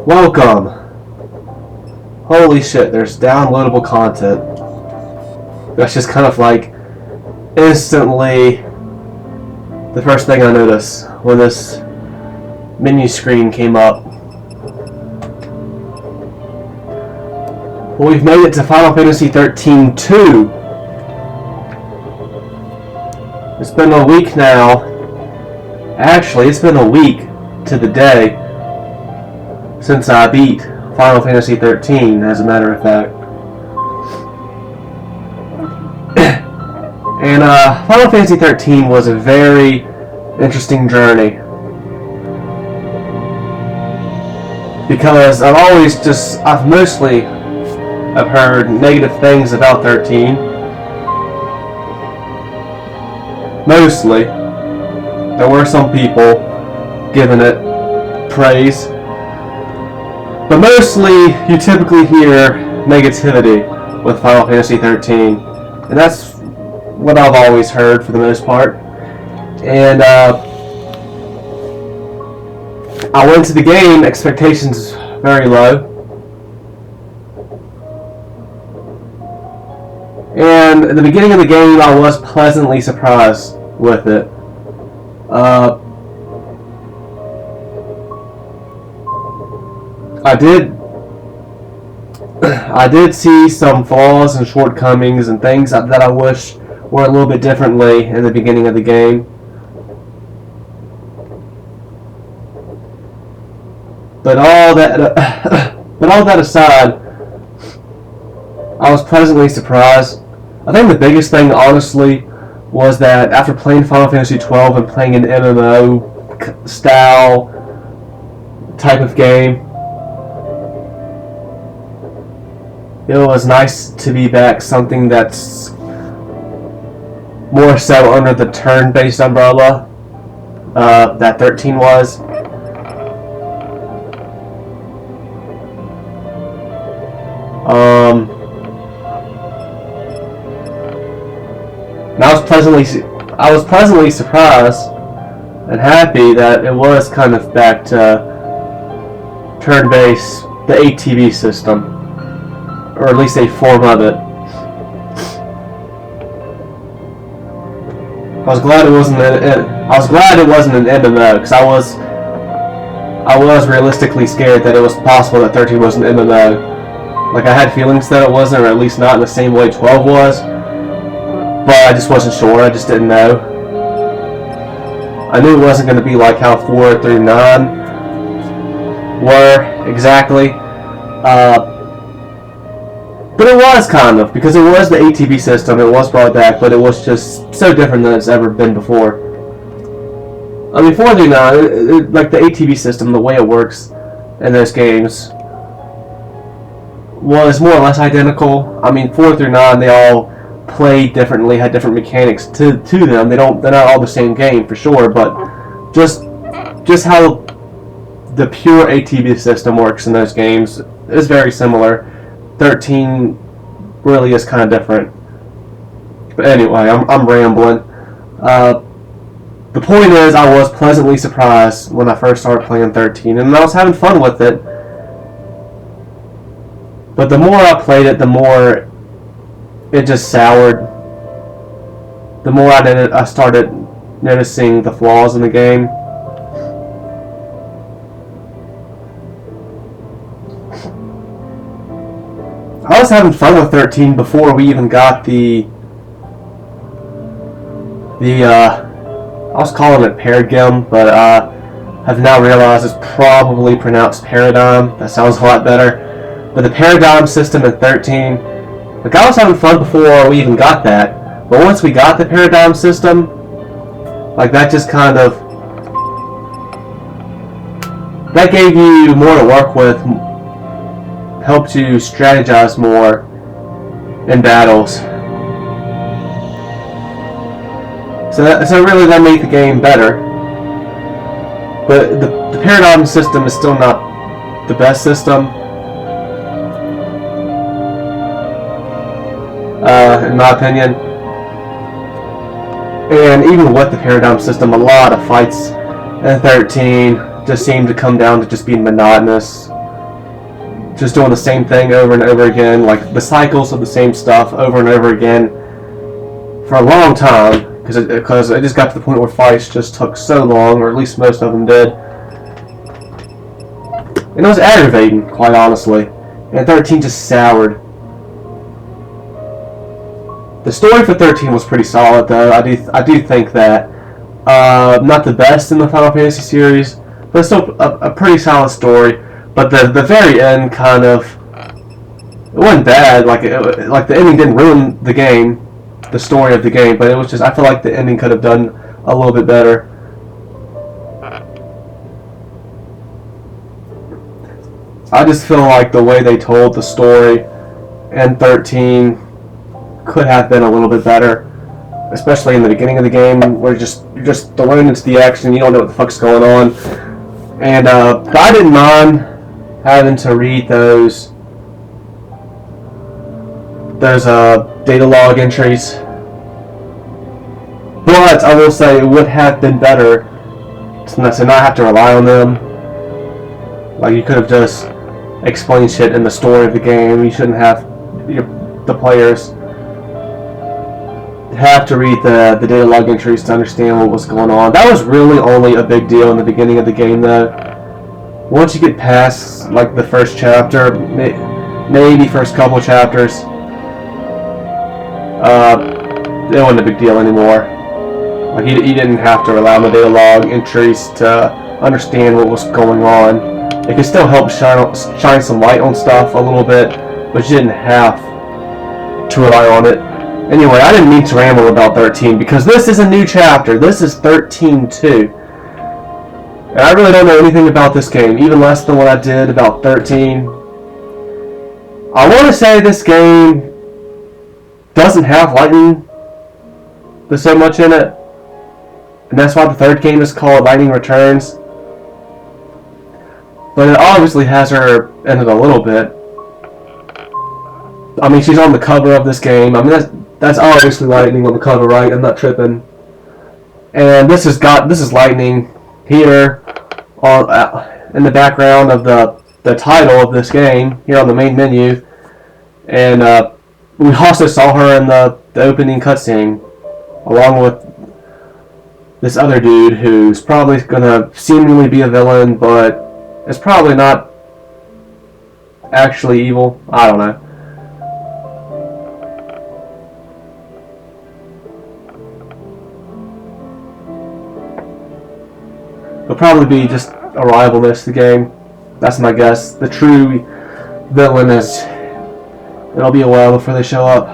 Welcome! Holy shit, there's downloadable content. That's just kind of like instantly the first thing I noticed when this menu screen came up. Well, we've made it to Final Fantasy XIII-2. It's been a week now. Actually, it's been a week to the day since I beat Final Fantasy XIII, as a matter of fact. And Final Fantasy XIII was a very interesting journey. Because I've mostly heard negative things about 13. Mostly. There were some people giving it praise. But mostly, you typically hear negativity with Final Fantasy XIII. And that's what I've always heard for the most part. And I went to the game, expectations very low. And at the beginning of the game, I was pleasantly surprised with it. I did see some flaws and shortcomings and things that I wish were a little bit differently in the beginning of the game. But all that aside, I was pleasantly surprised. I think the biggest thing, honestly, was that after playing Final Fantasy XII and playing an MMO style type of game, it was nice to be back something that's more so under the turn-based umbrella that 13 was. And I was pleasantly surprised and happy that it was kind of back to turn-based, the ATB system, or at least a form of it. I was glad it wasn't an MMO, because I was realistically scared that it was possible that 13 was an MMO. Like, I had feelings that it wasn't, or at least not in the same way 12 was. But I just wasn't sure, I just didn't know. I knew it wasn't going to be like how 4 through 9 were, exactly. But it was kind of, because it was the ATB system, it was brought back, but it was just so different than it's ever been before. I mean, 4 through 9, like the ATB system, the way it works in those games, was more or less identical. I mean, 4 through 9, they all play differently, had different mechanics to them. They're not all the same game, for sure, but just how the pure ATB system works in those games is very similar. 13 really is kind of different. But anyway, I'm rambling. The point is, I was pleasantly surprised when I first started playing 13, and I was having fun with it. But the more I played it, the more it just soured. The more I started noticing the flaws in the game. I was having fun with 13 before we even got the I was calling it Paradigm, but have now realized it's probably pronounced Paradigm. That sounds a lot better. But the Paradigm system in 13, like, I was having fun before we even got that. But once we got the Paradigm system, like, that just kind of, that gave you more to work with, helped you strategize more in battles. So really that made the game better. But the Paradigm system is still not the best system. In my opinion. And even with the Paradigm system, a lot of fights in 13 just seemed to come down to just being monotonous. just doing the same thing over and over again, like the cycles of the same stuff over and over again for a long time, because it just got to the point where fights just took so long, or at least most of them did. And it was aggravating, quite honestly. And 13 just soured. The story for 13 was pretty solid, though. I do think that. Not the best in the Final Fantasy series, but still a pretty solid story. But the very end kind of, it wasn't bad. Like the ending didn't ruin the game, the story of the game. But it was just, I feel like the ending could have done a little bit better. I just feel like the way they told the story in 13 could have been a little bit better, especially in the beginning of the game, where you're just thrown into the action, you don't know what the fuck's going on. And but I didn't mind having to read those data log entries, but I will say it would have been better to not have to rely on them. Like, you could have just explained shit in the story of the game. You shouldn't have the players have to read the data log entries to understand what was going on. That was really only a big deal in the beginning of the game, though. Once you get past like the first chapter, maybe first couple chapters, it wasn't a big deal anymore. Like, you didn't have to rely on the data log entries to understand what was going on. It could still help shine some light on stuff a little bit, but you didn't have to rely on it. Anyway, I didn't mean to ramble about 13, because this is a new chapter. This is 13-2. And I really don't know anything about this game, even less than what I did about 13. I want to say this game doesn't have lightning. There's so much in it. And that's why the third game is called Lightning Returns. But it obviously has her in it a little bit. I mean, she's on the cover of this game. I mean, that's obviously lightning on the cover, right? I'm not tripping. And this is lightning here in the background of the title of this game here on the main menu. And we also saw her in the opening cutscene, along with this other dude who's probably gonna seemingly be a villain, but is probably not actually evil. I don't know. It'll probably be just a rivalness to the game. That's my guess. The true villain is... It'll be a while before they show up.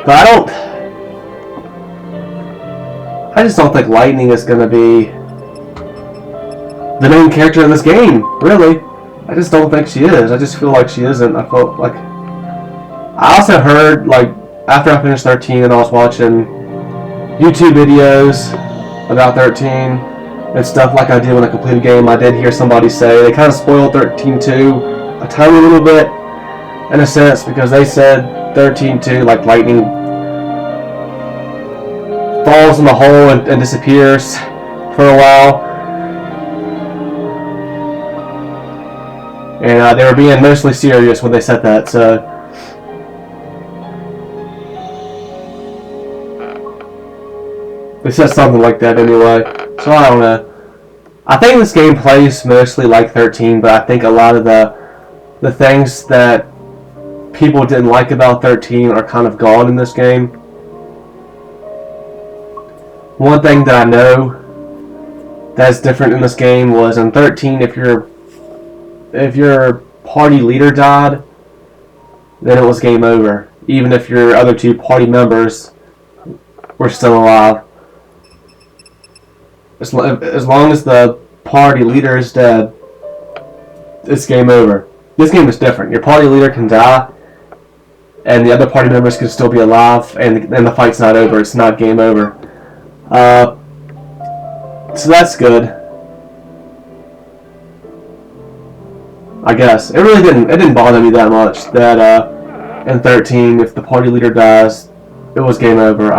But I just don't think Lightning is going to be the main character in this game, really. I just don't think she is. I just feel like she isn't. I felt like... I also heard, like, after I finished 13 and I was watching YouTube videos about 13 and stuff like I did when I completed the game, I did hear somebody say they kind of spoiled 13-2 a tiny little bit, in a sense, because they said 13-2, like lightning falls in the hole and disappears for a while. And they were being mostly serious when they said that, so... They said something like that anyway, so I don't know. I think this game plays mostly like 13, but I think a lot of the things that people didn't like about 13 are kind of gone in this game. One thing that I know that's different in this game was in 13, if your party leader died, then it was game over, even if your other two party members were still alive. As long as the party leader is dead, it's game over. This game is different. Your party leader can die, and the other party members can still be alive, and the fight's not over. It's not game over. So that's good. I guess it really didn't bother me that much that in 13, if the party leader dies, it was game over.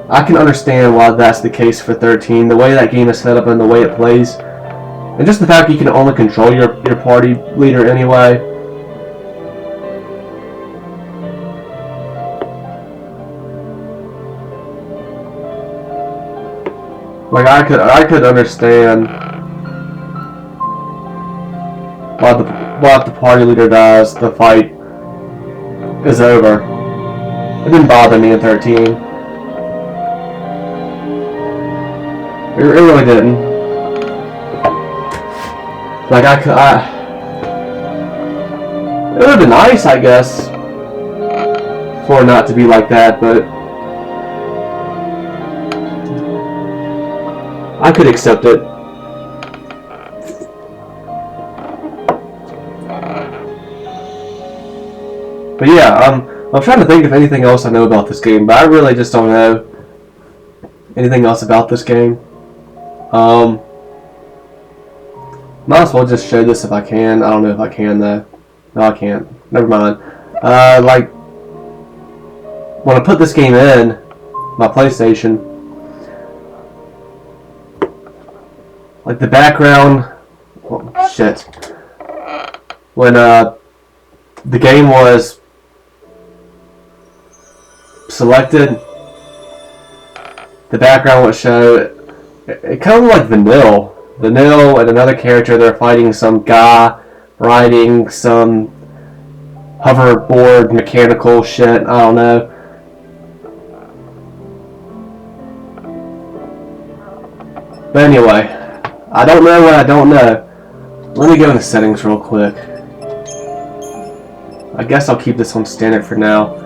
I can understand why that's the case for 13. The way that game is set up and the way it plays, and just the fact you can only control your party leader anyway. Like I could understand why if the party leader dies, the fight is over. It didn't bother me in 13. It really didn't. Like it would have been nice, I guess, for it not to be like that, but I could accept it. But yeah, I'm trying to think of anything else I know about this game, but I really just don't know anything else about this game. Might as well just show this if I can. I don't know if I can though. No, I can't. Never mind. Like when I put this game in my PlayStation, like the background. Oh, shit. When the game was selected, the background would show it kind of like Vanilla and another character. They're fighting some guy riding some hoverboard mechanical shit. I don't know. But anyway, I don't know what I don't know. Let me go into settings real quick. I guess I'll keep this on standard for now.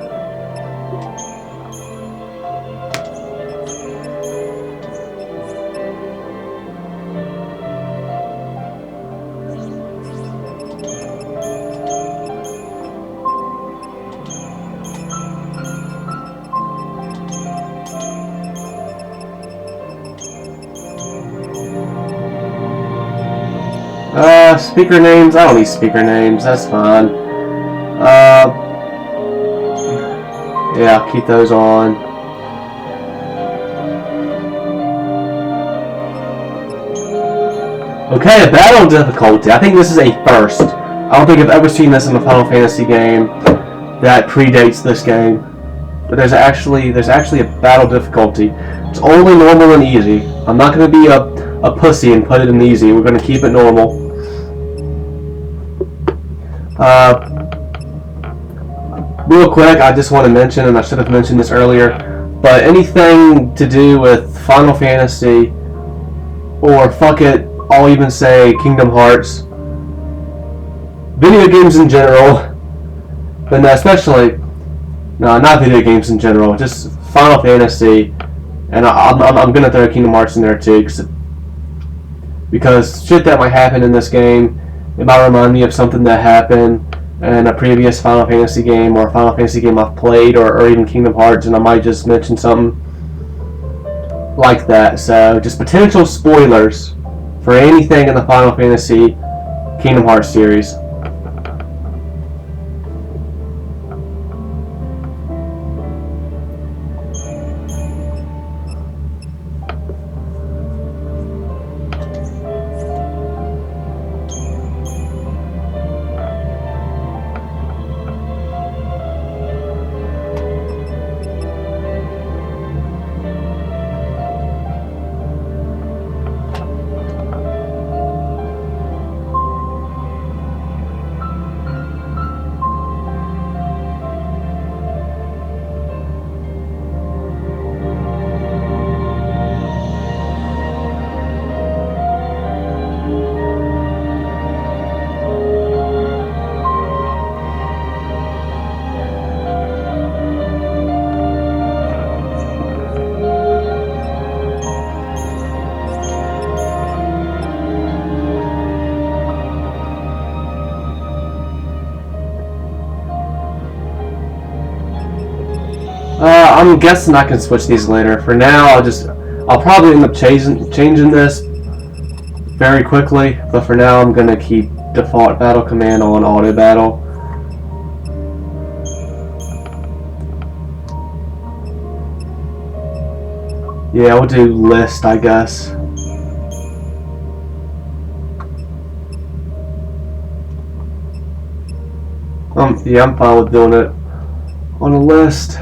Speaker names? I don't need speaker names, that's fine. Yeah, I'll keep those on. Okay, a battle difficulty. I think this is a first. I don't think I've ever seen this in a Final Fantasy game that predates this game. But there's actually a battle difficulty. It's only normal and easy. I'm not going to be a pussy and put it in easy. We're going to keep it normal. Real quick, I just want to mention, and I should have mentioned this earlier, but anything to do with Final Fantasy, or fuck it, I'll even say Kingdom Hearts, video games in general, but no, especially, no, not video games in general, just Final Fantasy, and I'm gonna throw Kingdom Hearts in there too, because shit that might happen in this game, it might remind me of something that happened in a previous Final Fantasy game, or a Final Fantasy game I've played, or even Kingdom Hearts, and I might just mention something like that. So, just potential spoilers for anything in the Final Fantasy Kingdom Hearts series. I'm guessing I can switch these later. For now, I'll probably end up changing this very quickly, but for now I'm gonna keep default battle command on auto battle. Yeah, we'll do list, I guess. Yeah, I'm fine with doing it on a list.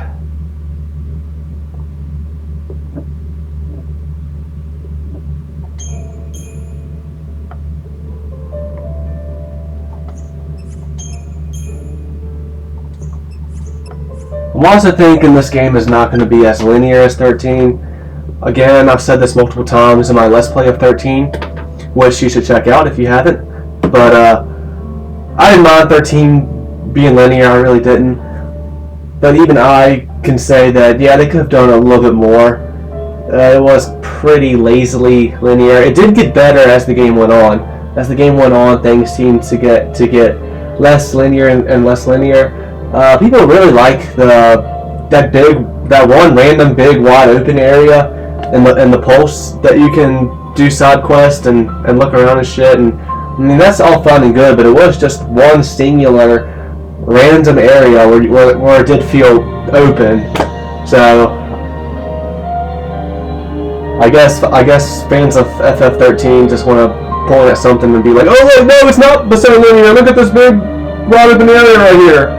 I'm also thinking this game is not going to be as linear as 13. Again, I've said this multiple times in my Let's Play of 13, which you should check out if you haven't. But I didn't mind 13 being linear, I really didn't. But even I can say that, yeah, they could have done a little bit more. It was pretty lazily linear. It did get better as the game went on. As the game went on, things seemed to get less linear and less linear. People really like that one random big wide open area in the pulse that you can do side quests and look around and shit. And I mean, that's all fun and good, but it was just one singular random area where it did feel open. So I guess fans of FF13 just want to point at something and be like, oh look, no, it's not so linear. Look at this big wide open area right here.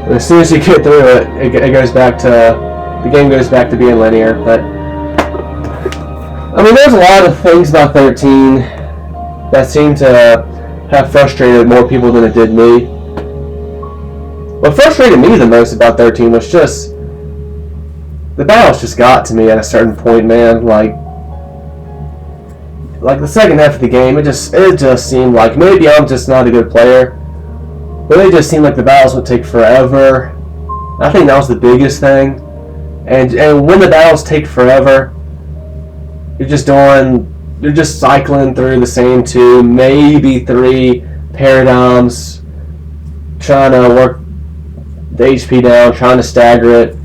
And as soon as you get through it, it goes back to the game goes back to being linear. But I mean, there's a lot of things about 13 that seem to have frustrated more people than it did me. What frustrated me the most about 13 was just the battles just got to me at a certain point, man. Like the second half of the game, it just seemed like maybe I'm just not a good player, but it just seemed like the battles would take forever. I think that was the biggest thing. And when the battles take forever, you're just cycling through the same 2, maybe 3 paradigms, trying to work the HP down, trying to stagger it.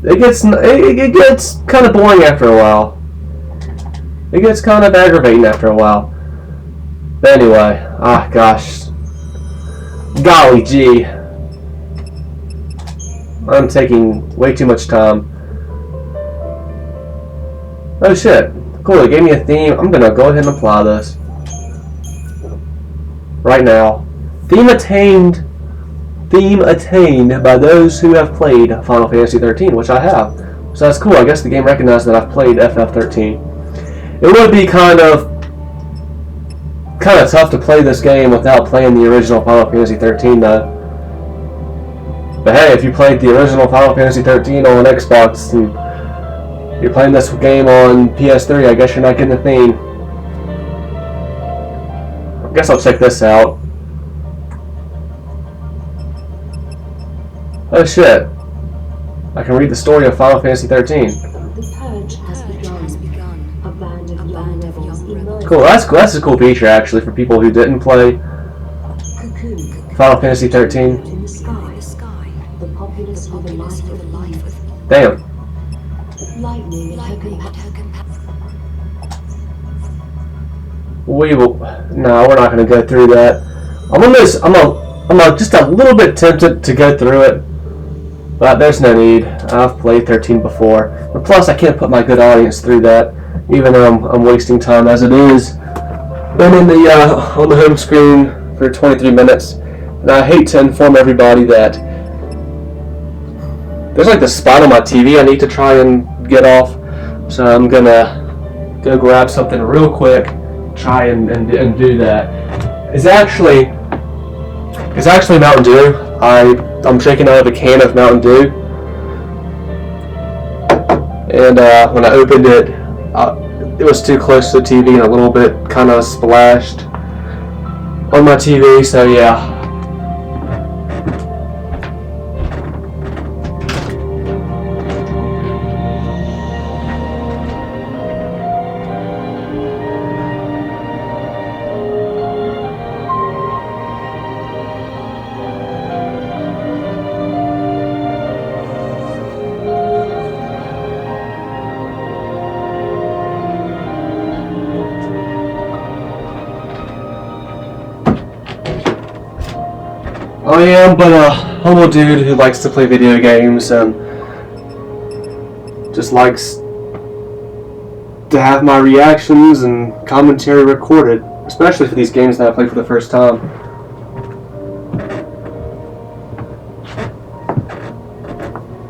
It gets kind of boring after a while. It gets kind of aggravating after a while. But anyway, gosh. Golly gee. I'm taking way too much time. Oh shit. Cool, they gave me a theme. I'm gonna go ahead and apply this. Right now. Theme attained by those who have played Final Fantasy XIII, which I have. So that's cool. I guess the game recognized that I've played FF13. It would be kind of tough to play this game without playing the original Final Fantasy XIII, though. But hey, if you played the original Final Fantasy XIII on an Xbox and you're playing this game on PS3, I guess you're not getting the theme. I guess I'll check this out. Oh shit. I can read the story of Final Fantasy XIII. The purge has begun. A band of young rebels emerged. Cool, that's a cool feature actually for people who didn't play Final Fantasy XIII. In the sky, the populace with a life of Damn. lightning and her We will. No, we're not going to go through that. I'm just a little bit tempted to go through it, but there's no need. I've played 13 before. And plus, I can't put my good audience through that, even though I'm wasting time as it is. I'm in on the home screen for 23 minutes, and I hate to inform everybody that there's like this spot on my TV I need to try and get off. So I'm gonna go grab something real quick, try and do that. It's actually Mountain Dew. I'm drinking out of a can of Mountain Dew, and when I opened it, it was too close to the TV and a little bit kind of splashed on my TV. So yeah. I am, but humble dude who likes to play video games and just likes to have my reactions and commentary recorded, especially for these games that I play for the first time.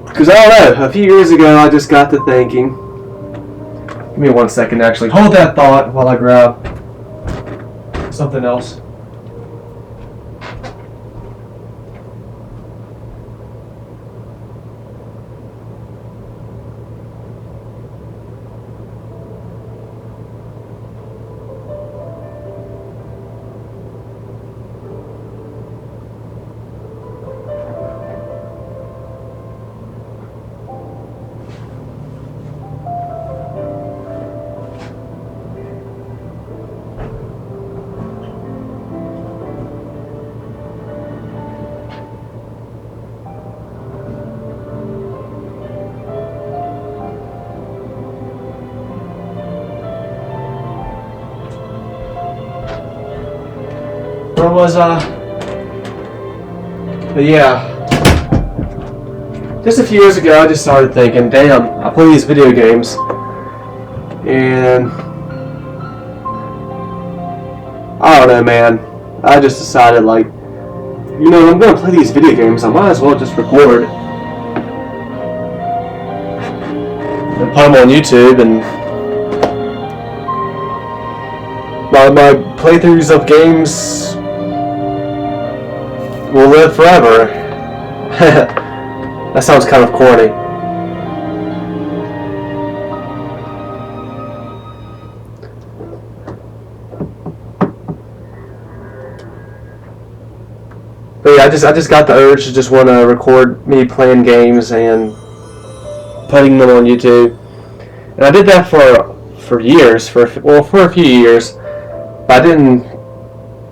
Because I don't know, a few years ago I just got to thinking. Give me 1 second actually. Hold that thought while I grab something else. Where was But yeah, just a few years ago I just started thinking, damn, I play these video games and I don't know, man, I just decided like, you know, I'm gonna play these video games, I might as well just record and put them on YouTube, and my playthroughs of games will live forever. That sounds kind of corny. But yeah, I just got the urge to just want to record me playing games and putting them on YouTube, and I did that for years, for a few years. But I didn't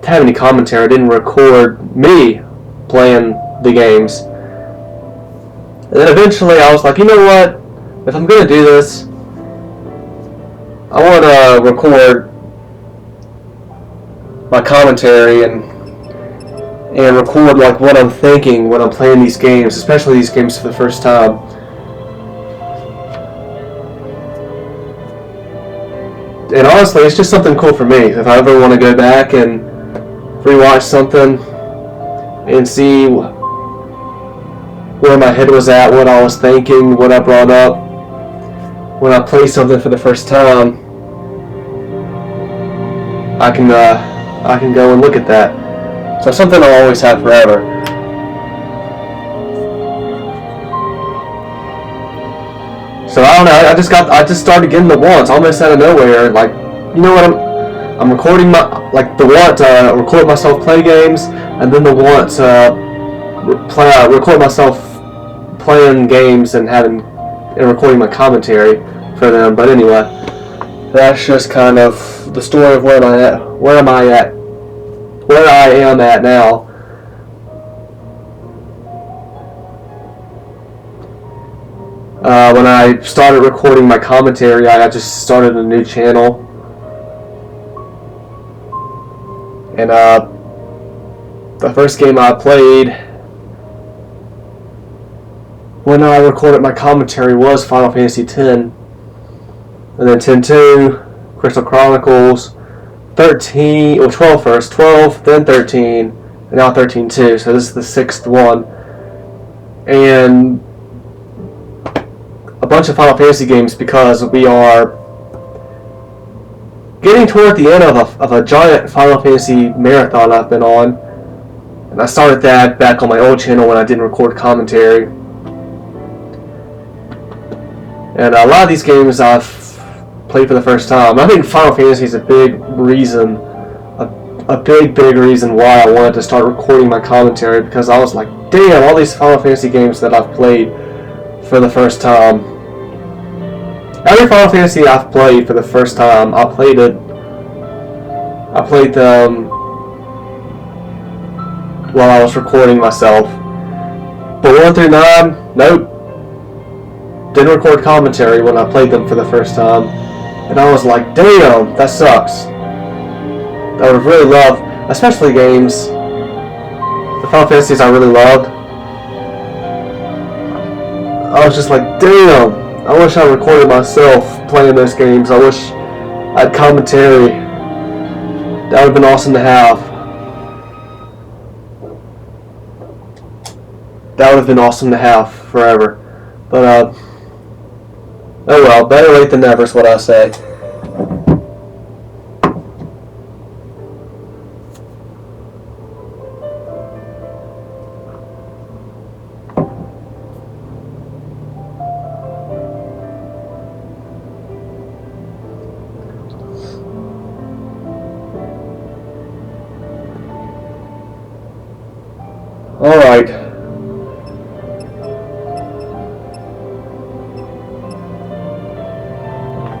have any commentary. I didn't record me playing the games. And then eventually I was like, you know what? If I'm going to do this, I want to record my commentary and record like what I'm thinking when I'm playing these games, especially these games for the first time. And honestly, it's just something cool for me. If I ever want to go back and rewatch something and see where my head was at, what I was thinking, what I brought up when I play something for the first time, I can go and look at that. So it's something I'll always have forever. So I don't know. I just started getting the wants almost out of nowhere. Like, you know what? I'm recording the want to record myself play games, and then the want to record myself playing games and recording my commentary for them. But anyway, that's just kind of the story of where I am at now. When I started recording my commentary, I just started a new channel, and the first game I played when I recorded my commentary was Final Fantasy X, and then XIII-2, Crystal Chronicles, 13, well 12 first, 12, then 13, and now 13-2, so this is the 6th one, and a bunch of Final Fantasy games because we are getting toward the end of a giant Final Fantasy marathon I've been on, and I started that back on my old channel when I didn't record commentary. And a lot of these games I've played for the first time. I think Final Fantasy is a big reason, a big reason why I wanted to start recording my commentary, because I was like, damn, all these Final Fantasy games that I've played for the first time. Every Final Fantasy I've played for the first time, I played them while I was recording myself. But 1 through 9, nope. Didn't record commentary when I played them for the first time. And I was like, damn, that sucks. I would really love, especially games, the Final Fantasies I really loved, I was just like, damn, I wish I recorded myself playing those games. I wish I had commentary. That would have been awesome to have. That would have been awesome to have forever. But, oh well, better late than never is what I say. Alright.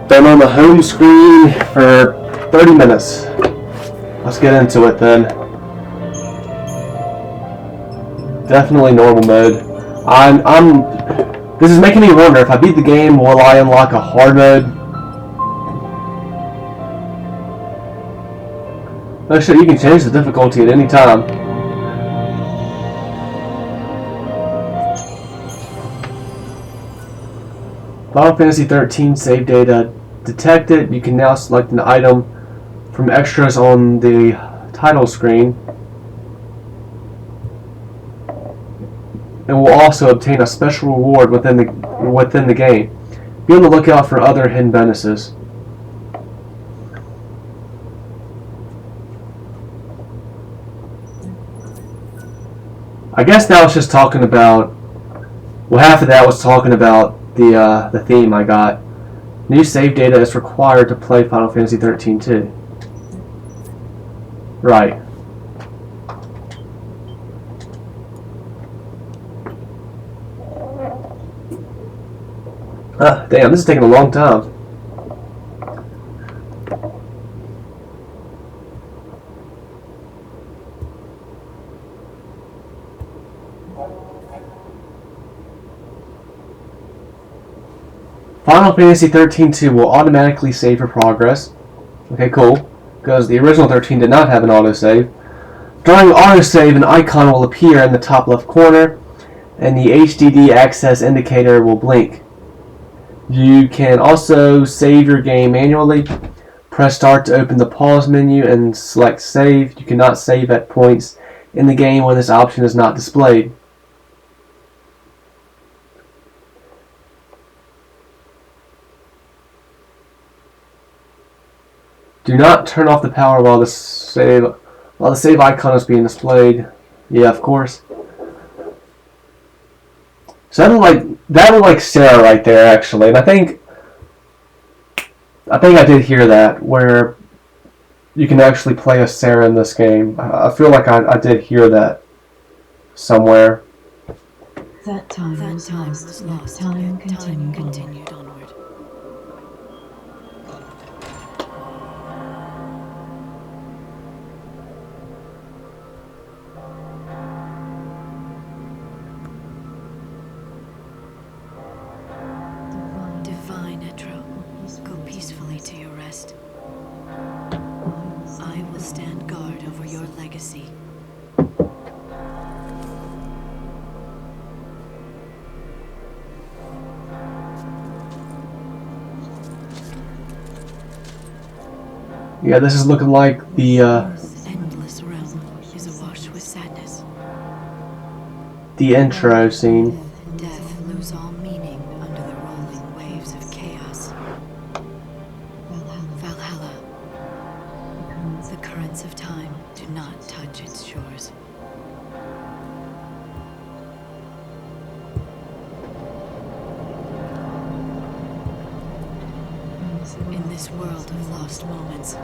Been on the home screen for 30 minutes. Let's get into it then. Definitely normal mode. This is making me wonder if I beat the game, will I unlock a hard mode? Oh shit, you can change the difficulty at any time. Final Fantasy XIII save data detected. You can now select an item from extras on the title screen. And will also obtain a special reward within the game. Be on the lookout for other hidden bonuses. I guess that was just talking about. Well, half of that was talking about the theme I got. New save data is required to play Final Fantasy XIII-2. Right. Ah, damn, this is taking a long time. Final Fantasy XIII-2 will automatically save your progress. Okay, cool. Because the original 13 did not have an autosave. During autosave, an icon will appear in the top left corner, and the HDD access indicator will blink. You can also save your game manually. Press start to open the pause menu and select save. You cannot save at points in the game when this option is not displayed. Do not turn off the power while the save icon is being displayed. Yeah, of course. So that looked like Sarah right there, actually, and I think I did hear that where you can actually play as Sarah in this game. I feel like I did hear that somewhere. That time was lost. Time continued onward. Go peacefully to your rest. I will stand guard over your legacy. Yeah, this is looking like the endless realm is awash with sadness. The intro scene. Death lose all meaning under the rolling waves of chaos. Valhalla. The currents of time do not touch its shores. In this world of lost moments,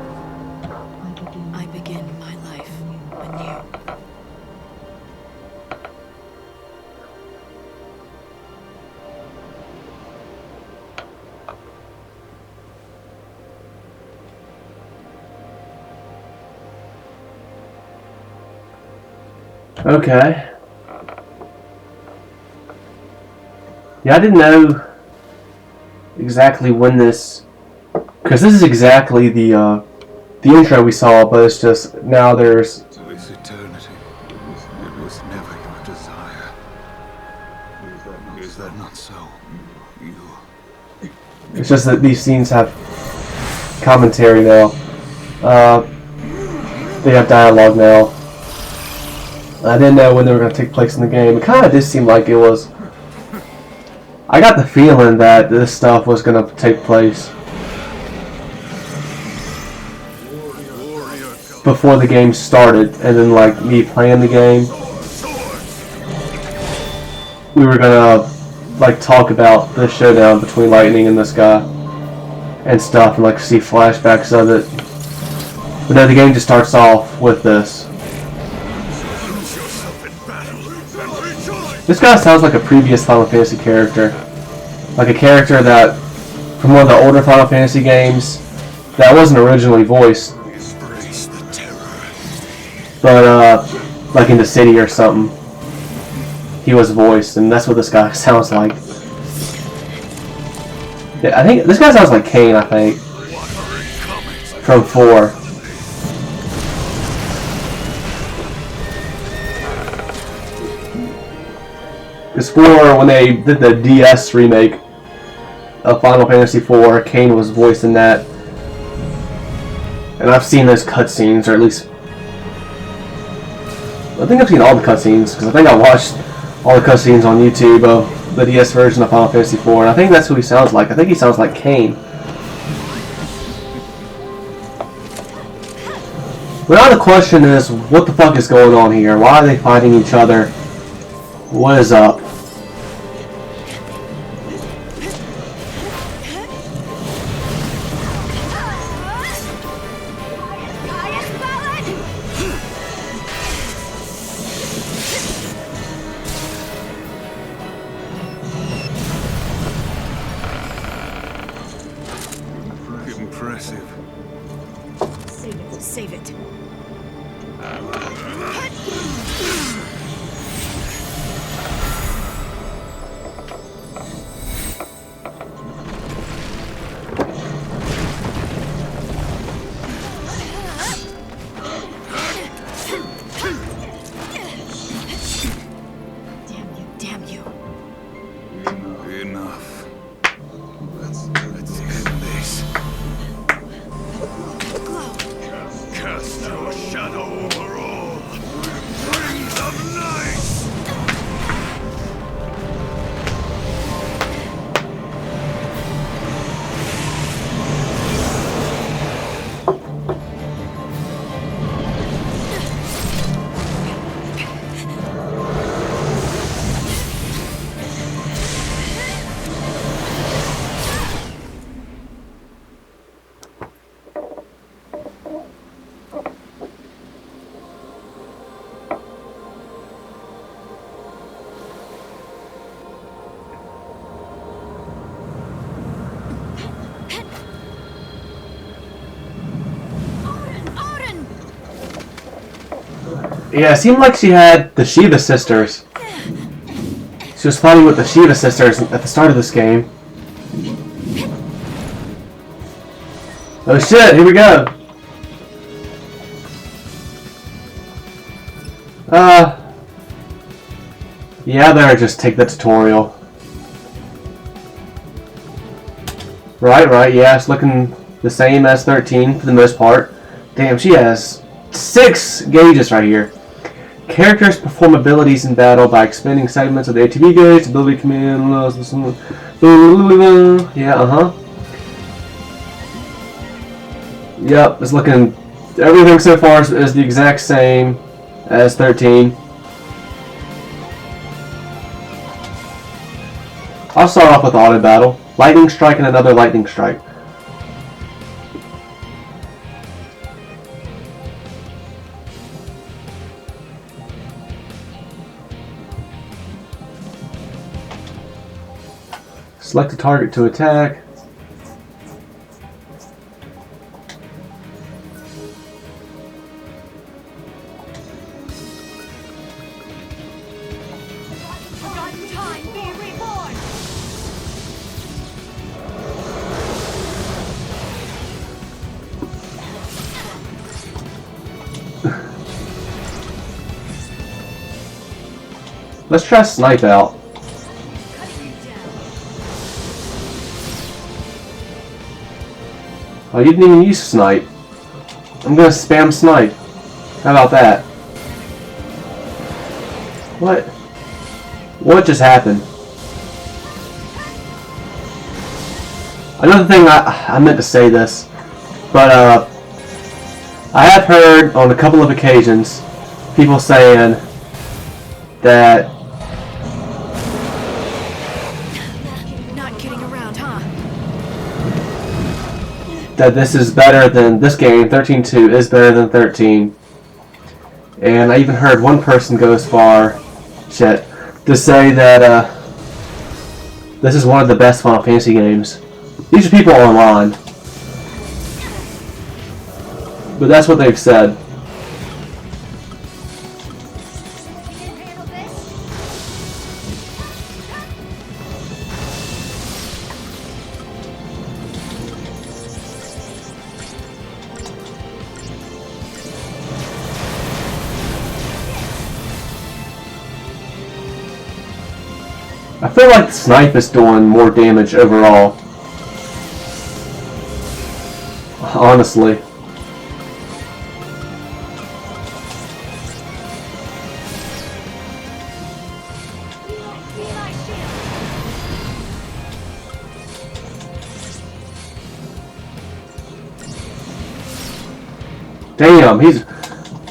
I begin my life anew. Okay. Yeah, I didn't know exactly when this, because this is exactly the intro we saw, but it's just now there's. To this eternity, it was never your desire. Is that not so? You... It's just that these scenes have commentary now. They have dialogue now. I didn't know when they were going to take place in the game. It kind of did seem like it was. I got the feeling that this stuff was going to take place before the game started, and then like me playing the game, we were going to like talk about the showdown between Lightning and this guy and stuff, and like see flashbacks of it. But no, the game just starts off with this. This guy sounds like a previous Final Fantasy character. Like a character that, from one of the older Final Fantasy games, that wasn't originally voiced. But, like in the city or something, he was voiced, and that's what this guy sounds like. Yeah, I think, this guy sounds like Kane, I think. From 4. Because 4, when they did the DS remake of Final Fantasy 4, Kane was voiced in that. And I've seen those cutscenes, or at least... I think I've seen all the cutscenes, because I think I watched all the cutscenes on YouTube of the DS version of Final Fantasy 4, and I think that's who he sounds like. I think he sounds like Kane. But now the question is, what the fuck is going on here? Why are they fighting each other? What is up? Impressive. Save it. Damn you. Enough. Let's end this. Cast your shadow over all. Rings of night. Yeah, it seemed like she had the Shiva sisters. She was fighting with the Shiva sisters at the start of this game. Oh shit, here we go. Yeah, I better just take the tutorial. Right, yeah, it's looking the same as 13 for the most part. Damn, she has 6 gauges right here. Characters perform abilities in battle by expanding segments of the ATB gauge, ability command, yeah, Yep, it's looking, everything so far is the exact same as 13. I'll start off with auto battle. Lightning strike and another lightning strike. Select a target to attack. Let's try snipe out. Oh, you didn't even use snipe. I'm gonna spam snipe. How about that? What? What just happened? Another thing, I meant to say this, but I have heard on a couple of occasions people saying that Not kidding around, huh? that this is better than this game. 13-2 is better than 13, and I even heard one person go as far, to say that this is one of the best Final Fantasy games. These are people online, but that's what they've said. I feel like the snipe is doing more damage overall. Honestly. Damn, he's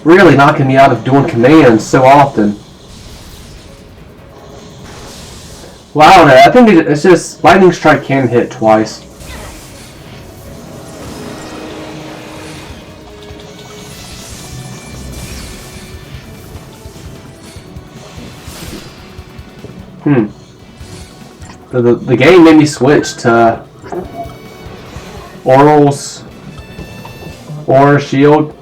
really knocking me out of doing commands so often. Well, I don't know. I think it's just lightning strike can hit twice. The game made me switch to Oral's Aura Shield.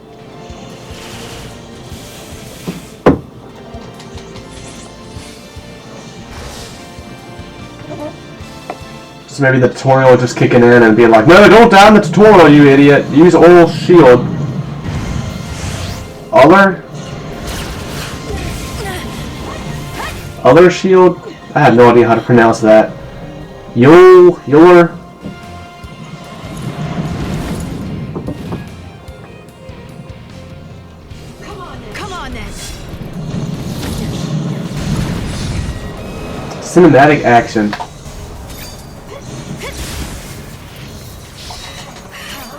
So maybe the tutorial is just kicking in and being like, no, don't down the tutorial, you idiot. Use Oral Shield. Other Shield? I have no idea how to pronounce that. Your. Come on then. Cinematic action.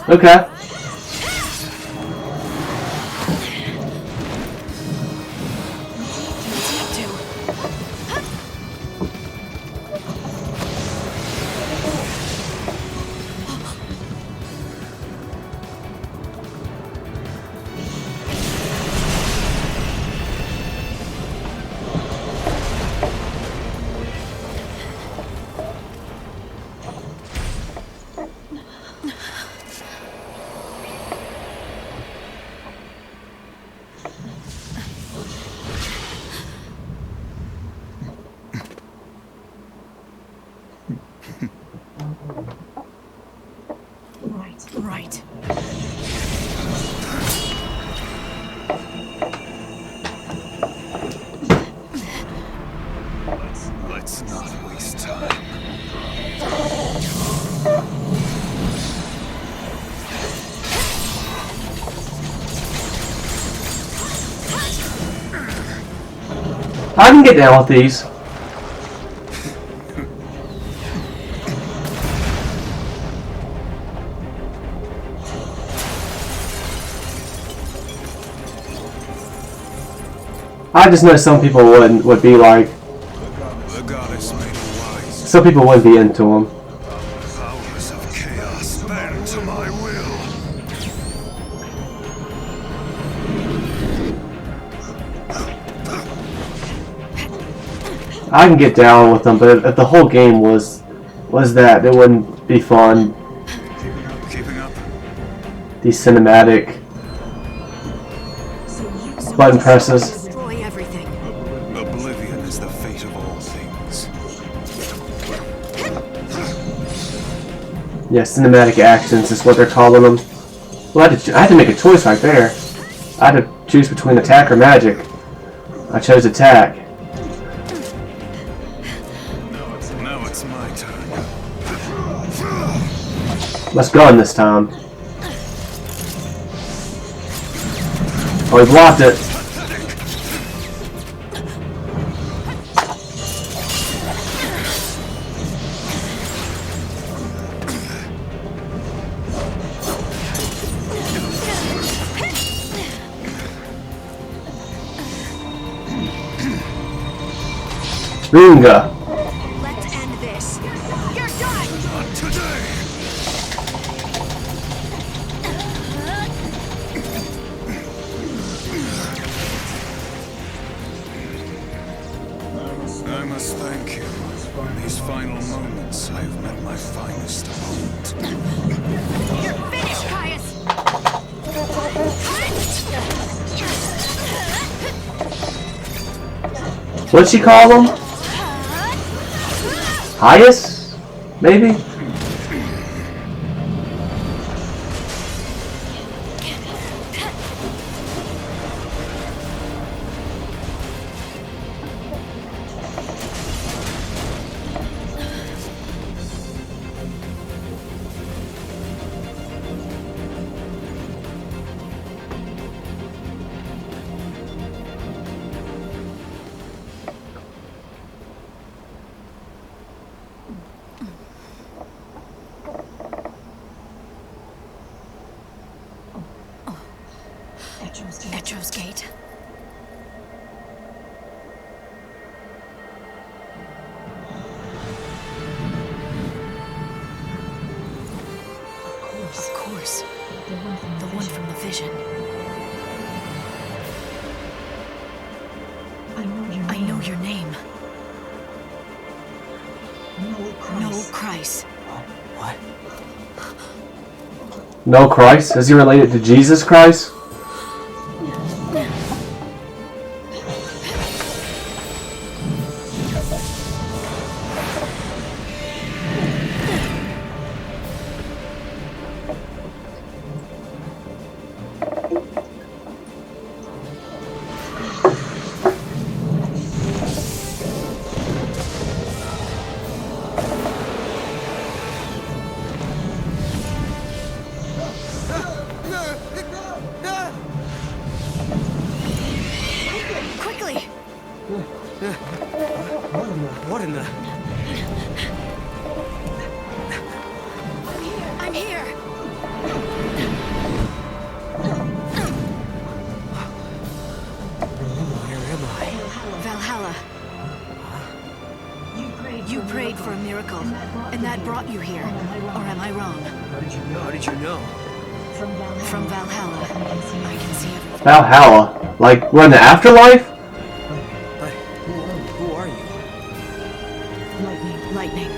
Okay. Right. Let's not waste time. I can get down with these. I just know some people would be like, The goddess made it wise. some people wouldn't be into them. Powers of chaos bend to my will. I can get down with them, but if the whole game was that, it wouldn't be fun. Keeping up. These cinematic button presses. Destroy everything. Oblivion is the fate of all things. Yeah, cinematic actions is what they're calling them. Well, I had to make a choice right there. I had to choose between attack or magic. I chose attack. Now it's my turn. Let's gun this time. Oh, he blocked it. Runga. Let's end this. You're done! Not today! I must thank you. In these final moments, I have met my finest opponent. You're finished, Caius! What'd she call him? Highest? Maybe? Etro's Gate. Of course. The one from the vision. I know your name. No Christ. What? No Christ? Is he related to Jesus Christ? Quickly! What in the... I'm here! Where am I? Valhalla. You prayed for a miracle, and that brought you here. Or am I wrong? How did you know? From Valhalla, I can see everything. Valhalla? Like, we're in the afterlife? But who are you? Lightning.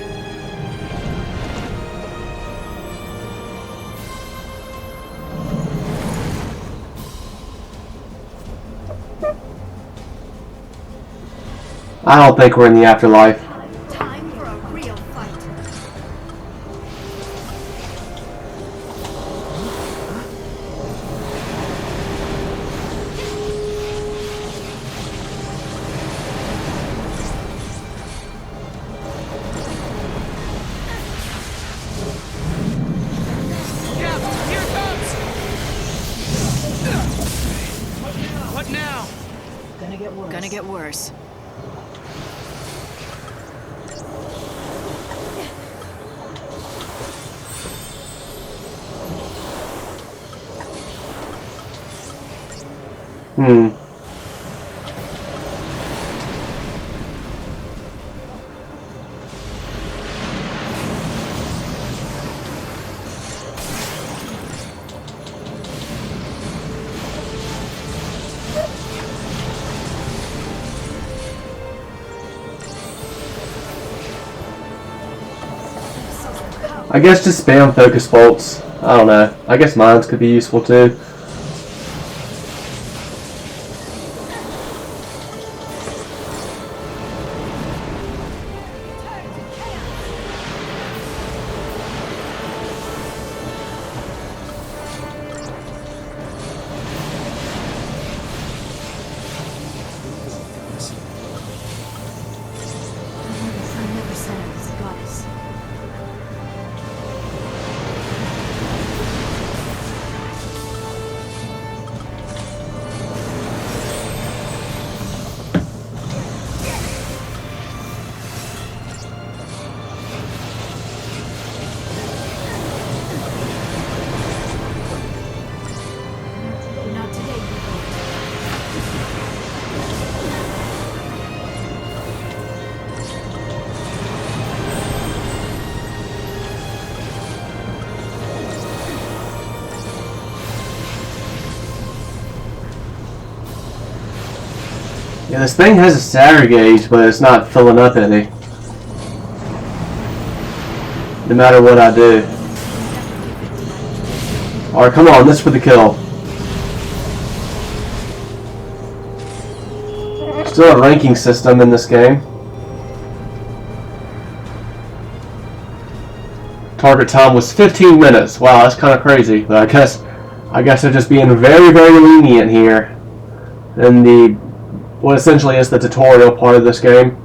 I don't think we're in the afterlife. Time for a real fight. What now? Gonna get worse. Hmm. I guess just spam focus bolts. I don't know. I guess mines could be useful too. Yeah, this thing has a Saturn gauge, but it's not filling up any. No matter what I do. Alright, come on, this for the kill. Still a ranking system in this game. Target time was 15 minutes. Wow, that's kind of crazy. But I guess they're just being very, very lenient here in the what essentially is the tutorial part of this game.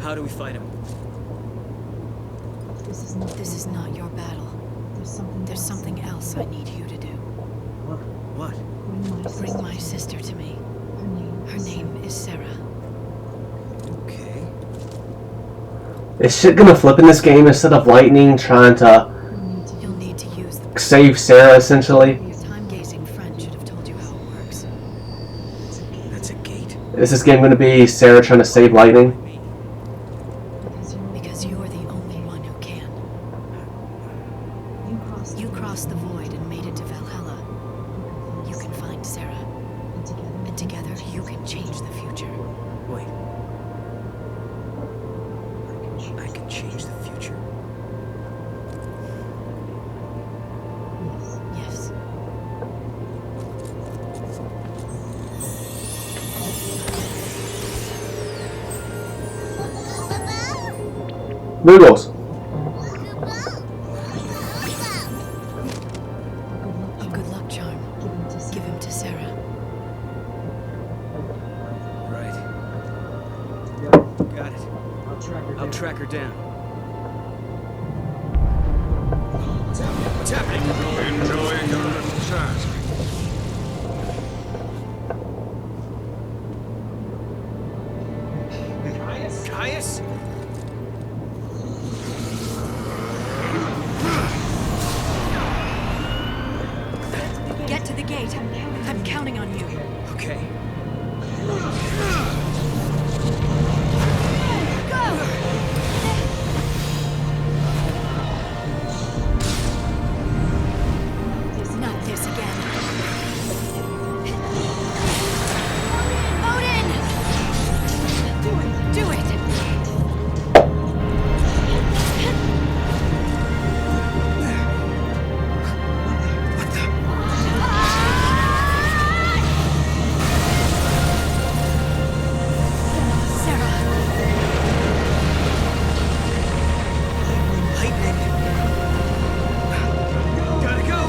How do we fight him? This is not your battle. There's something else I need you to do. What? Bring my sister to me. Her name is Sarah. Okay. Is shit gonna flip in this game instead of Lightning trying to You'll need to use the save Sarah essentially? Your time-gazing friend should have told you how it works. That's a gate. Is this game gonna be Sarah trying to save Lightning? Because you're the only one who can. You crossed the void and made it to Valhalla. You can find Sarah. And together you can change the future. Wait. I can change the future? Yes. Noodles. A good luck charm. Give him to Sarah. Right. Got it. I'll track her down. What's happening? Enjoying your little task. Caius? Get to the gate. I'm counting on you. Okay. Not this again. Odin! Do it! What the? Sarah! Lightning. Gotta go.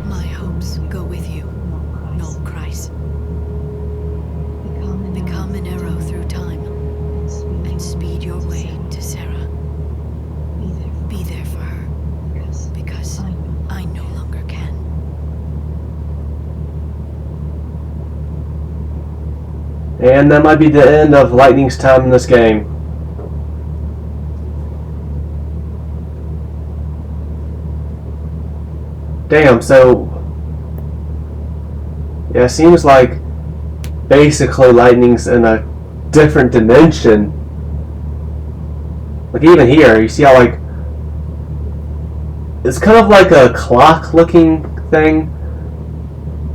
My hopes go with you, Noel Christ. Become an arrow through time and speed your way to Sarah. Be there for her, because I no longer can. And that might be the end of Lightning's time in this game. Damn, so yeah, it seems like basically Lightning's in a different dimension. Like even here, you see how like it's kind of like a clock looking thing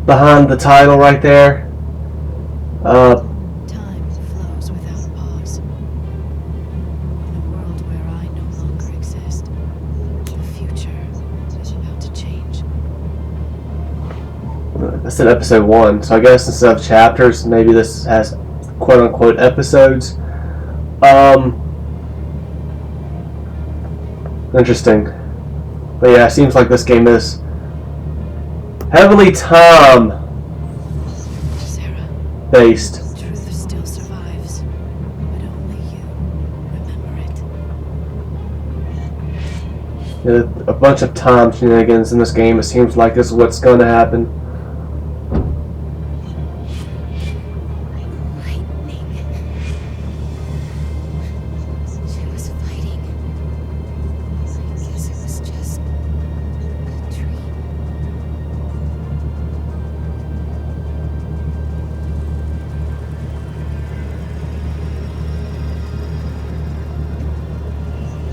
behind the title right there. Time flows without pause. In a world where I no longer exist, the future is about to change. I said episode 1, so I guess instead of chapters, maybe this has quote-unquote episodes. Interesting. But yeah, it seems like this game is heavily time Sarah, based. truth still survives, but only you remember it. A bunch of time shenanigans in this game. It seems like this is what's going to happen. Lightning. She was fighting. I guess it was just a dream.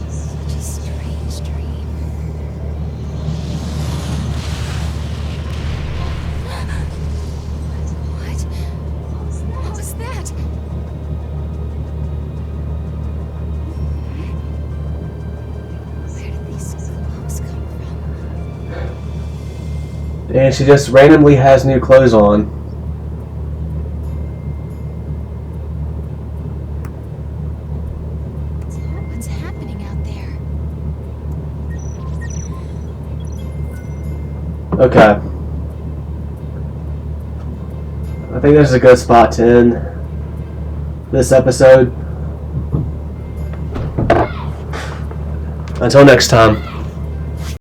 Such a strange dream. What? What was that? Where did these clothes come from? And she just randomly has new clothes on. What's happening out there? Okay. I think this is a good spot to end this episode. Until next time.